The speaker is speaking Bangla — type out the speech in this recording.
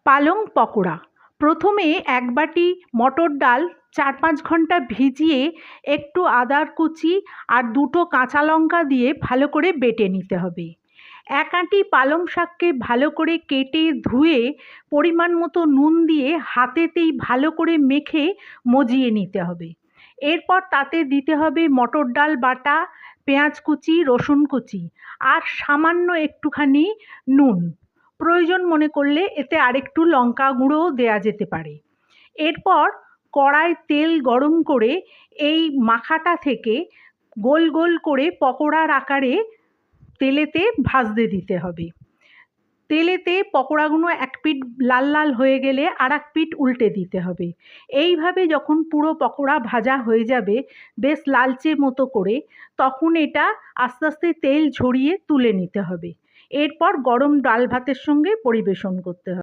পালং পকোড়া। প্রথমে এক বাটি মটর ডাল 4-5 ঘন্টা ভিজিয়ে একটু আদার কুচি আর 2টো কাঁচা লঙ্কা দিয়ে ভালো করে বেটে নিতে হবে। এক আঁটি পালং শাককে ভালো করে কেটে ধুয়ে পরিমাণ মতো নুন দিয়ে হাতেতেই ভালো করে মেখে মজিয়ে নিতে হবে। এরপর তাতে দিতে হবে মটর ডাল বাটা, পেঁয়াজ কুচি, রসুন কুচি আর সামান্য একটুখানি নুন। প্রয়োজন মনে করলে এতে আরেকটু লঙ্কা গুঁড়োও দেয়া যেতে পারে। এরপর কড়ায় তেল গরম করে এই মাখাটা থেকে গোল গোল করে পকোড়ার আকারে তেলেতে ভাজতে দিতে হবে। তেলেতে পকোড়াগুলো এক পিঠ লাল লাল হয়ে গেলে আর এক পিঠ উল্টে দিতে হবে। এইভাবে যখন পুরো পকোড়া ভাজা হয়ে যাবে বেশ লালচে মতো করে, তখন এটা আস্তে আস্তে তেল ঝরিয়ে তুলে নিতে হবে। এরপর গরম ডাল ভাতের সঙ্গে পরিবেশন করতে হবে।